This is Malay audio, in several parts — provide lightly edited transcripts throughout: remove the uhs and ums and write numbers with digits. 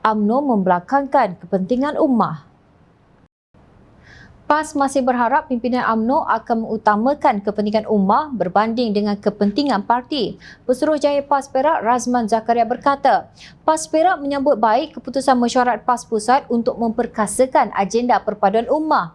UMNO membelakangkan kepentingan ummah. PAS masih berharap pimpinan UMNO akan mengutamakan kepentingan ummah berbanding dengan kepentingan parti. Pesuruhjaya PAS Perak Razman Zakaria berkata, PAS Perak menyambut baik keputusan mesyuarat PAS Pusat untuk memperkasakan agenda perpaduan ummah.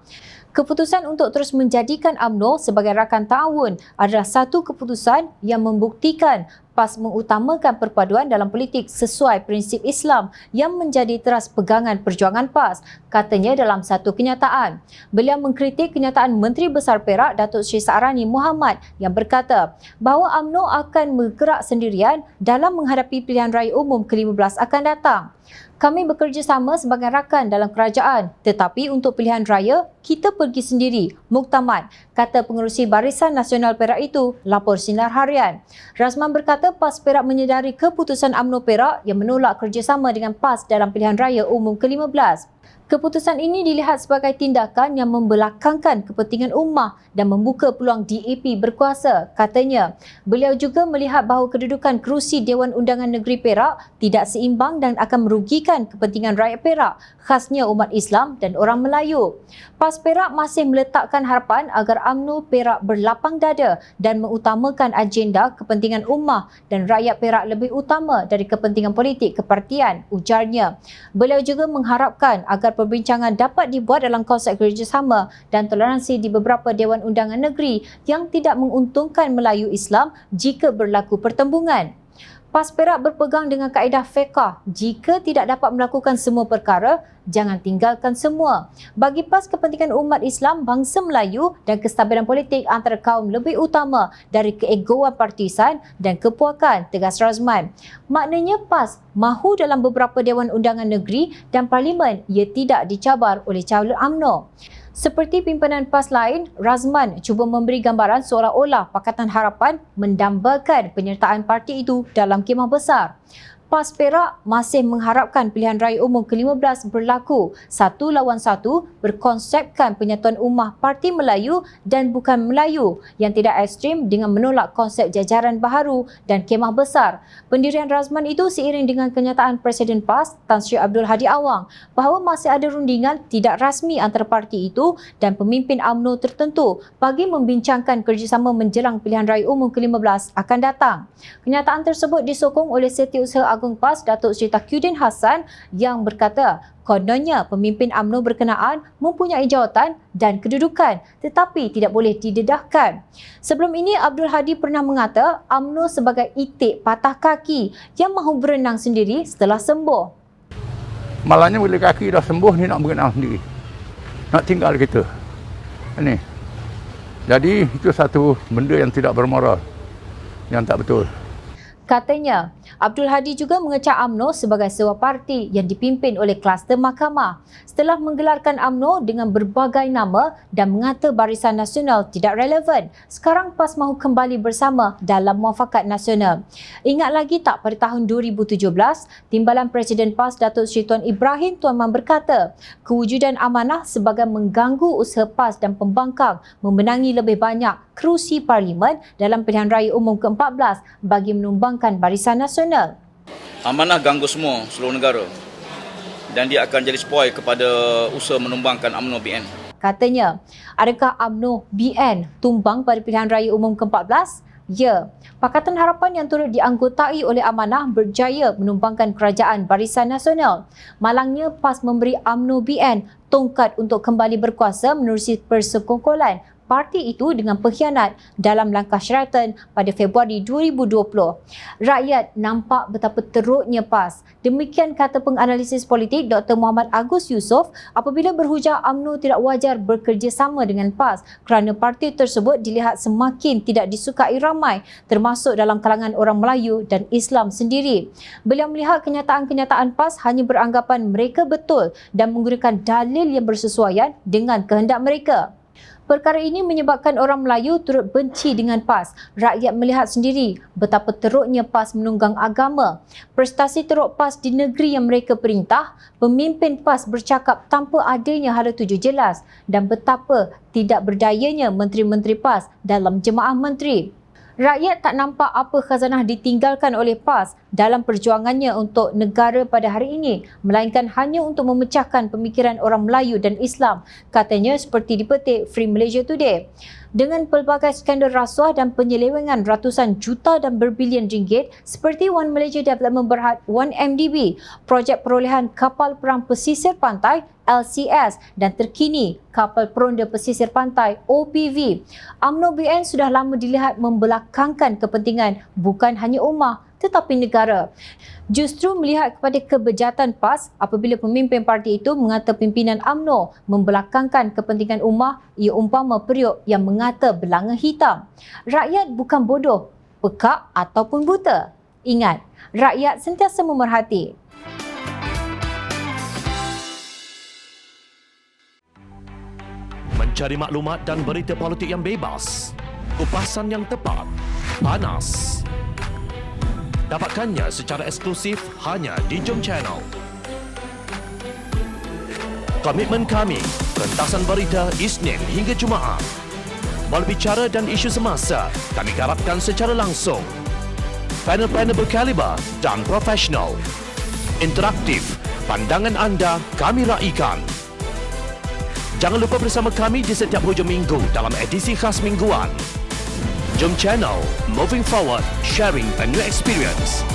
Keputusan untuk terus menjadikan UMNO sebagai rakan ta'awun adalah satu keputusan yang membuktikan PAS mengutamakan perpaduan dalam politik sesuai prinsip Islam yang menjadi teras pegangan perjuangan PAS, katanya dalam satu kenyataan. Beliau mengkritik kenyataan Menteri Besar Perak Datuk Seri Sa'rani Muhammad yang berkata bahawa UMNO akan bergerak sendirian dalam menghadapi pilihan raya umum ke-15 akan datang. Kami bekerjasama sebagai rakan dalam kerajaan, tetapi untuk pilihan raya, kita pergi sendiri, muktamad, kata pengerusi Barisan Nasional Perak itu, lapor Sinar Harian. Razman berkata PAS Perak menyedari keputusan UMNO Perak yang menolak kerjasama dengan PAS dalam pilihan raya umum ke-15. Keputusan ini dilihat sebagai tindakan yang membelakangkan kepentingan ummah dan membuka peluang DAP berkuasa, katanya. Beliau juga melihat bahawa kedudukan kerusi Dewan Undangan Negeri Perak tidak seimbang dan akan merugikan kepentingan rakyat Perak, khasnya umat Islam dan orang Melayu. PAS Perak masih meletakkan harapan agar UMNO Perak berlapang dada dan mengutamakan agenda kepentingan ummah dan rakyat Perak lebih utama dari kepentingan politik kepartian, ujarnya. Beliau juga mengharapkan agar perbincangan dapat dibuat dalam konsep kerjasama dan toleransi di beberapa Dewan Undangan Negeri yang tidak menguntungkan Melayu Islam jika berlaku pertembungan. PAS Perak berpegang dengan kaedah fiqh, jika tidak dapat melakukan semua perkara, jangan tinggalkan semua. Bagi PAS, kepentingan umat Islam, bangsa Melayu dan kestabilan politik antara kaum lebih utama dari keegoan partisan dan kepuakan, tegas Razman. Maknanya PAS mahu dalam beberapa Dewan Undangan Negeri dan Parlimen ia tidak dicabar oleh calon UMNO. Seperti pimpinan PAS lain, Razman cuba memberi gambaran seolah-olah Pakatan Harapan mendambakan penyertaan parti itu dalam kemah besar. PAS Perak masih mengharapkan pilihan raya umum ke-15 berlaku 1 lawan 1 berkonsepkan penyatuan ummah Parti Melayu dan bukan Melayu yang tidak ekstrim dengan menolak konsep jajaran baharu dan kemah besar. Pendirian Razman itu seiring dengan kenyataan Presiden PAS Tan Sri Abdul Hadi Awang bahawa masih ada rundingan tidak rasmi antara parti itu dan pemimpin UMNO tertentu bagi membincangkan kerjasama menjelang pilihan raya umum ke-15 akan datang. Kenyataan tersebut disokong oleh Setiausaha Agung PAS Datuk Seri Taqiyuddin Hassan yang berkata kononnya pemimpin UMNO berkenaan mempunyai jawatan dan kedudukan tetapi tidak boleh didedahkan. Sebelum ini Abdul Hadi pernah mengata UMNO sebagai itik patah kaki yang mahu berenang sendiri setelah sembuh. Malahnya bila kaki dah sembuh ni nak berenang sendiri. Nak tinggal kita. Ini. Jadi itu satu benda yang tidak bermoral. Yang tak betul. Katanya, Abdul Hadi juga mengecam UMNO sebagai sebuah parti yang dipimpin oleh kluster mahkamah setelah menggelarkan UMNO dengan berbagai nama dan mengata Barisan Nasional tidak relevan. Sekarang PAS mahu kembali bersama dalam muafakat nasional. Ingat lagi tak pada tahun 2017, Timbalan Presiden PAS Datuk Seri Tuan Ibrahim Tuan Man berkata, kewujudan amanah sebagai mengganggu usaha PAS dan pembangkang memenangi lebih banyak kerusi parlimen dalam pilihan raya umum ke-14 bagi menumbangkan Barisan Nasional. Amanah ganggu semua seluruh negara dan dia akan jadi spoil kepada usaha menumbangkan UMNO BN. Katanya, adakah UMNO BN tumbang pada pilihan raya umum ke-14? Ya, Pakatan Harapan yang turut dianggotai oleh Amanah berjaya menumbangkan kerajaan Barisan Nasional. Malangnya PAS memberi UMNO BN tongkat untuk kembali berkuasa menerusi persekongkolan parti itu dengan pengkhianat dalam langkah Sheraton pada Februari 2020. Rakyat nampak betapa teruknya PAS. Demikian kata penganalisis politik Dr. Muhammad Agus Yusof apabila berhujah UMNO tidak wajar bekerjasama dengan PAS kerana parti tersebut dilihat semakin tidak disukai ramai termasuk dalam kalangan orang Melayu dan Islam sendiri. Beliau melihat kenyataan-kenyataan PAS hanya beranggapan mereka betul dan menggunakan dalil yang bersesuaian dengan kehendak mereka. Perkara ini menyebabkan orang Melayu turut benci dengan PAS. Rakyat melihat sendiri betapa teruknya PAS menunggang agama. Prestasi teruk PAS di negeri yang mereka perintah, pemimpin PAS bercakap tanpa adanya hala tuju jelas dan betapa tidak berdayanya menteri-menteri PAS dalam jemaah menteri. Rakyat tak nampak apa khazanah ditinggalkan oleh PAS dalam perjuangannya untuk negara pada hari ini, melainkan hanya untuk memecahkan pemikiran orang Melayu dan Islam, katanya seperti dipetik Free Malaysia Today. Dengan pelbagai skandal rasuah dan penyelewengan ratusan juta dan berbilion ringgit seperti One Malaysia Development Berhad 1MDB, projek perolehan kapal perang pesisir pantai LCS dan terkini kapal peronda pesisir pantai OPV, UMNO BN sudah lama dilihat membelakangkan kepentingan bukan hanya ummah tetapi negara. Justru melihat kepada kebejatan PAS apabila pemimpin parti itu mengata pimpinan UMNO membelakangkan kepentingan ummah, ia umpama periuk yang mengata belanga hitam. Rakyat bukan bodoh, pekak ataupun buta. Ingat, rakyat sentiasa memerhati. Mencari maklumat dan berita politik yang bebas, kupasan yang tepat, panas. Dapatkannya secara eksklusif hanya di Jom Channel. Komitmen kami, pentasan berita Isnin hingga Jumaat. Berbicara dan isu semasa, kami garapkan secara langsung. Panel-panel berkaliber dan profesional. Interaktif, pandangan anda kami raikan. Jangan lupa bersama kami di setiap hujung minggu dalam edisi khas mingguan. Jom Channel, moving forward, sharing a new experience.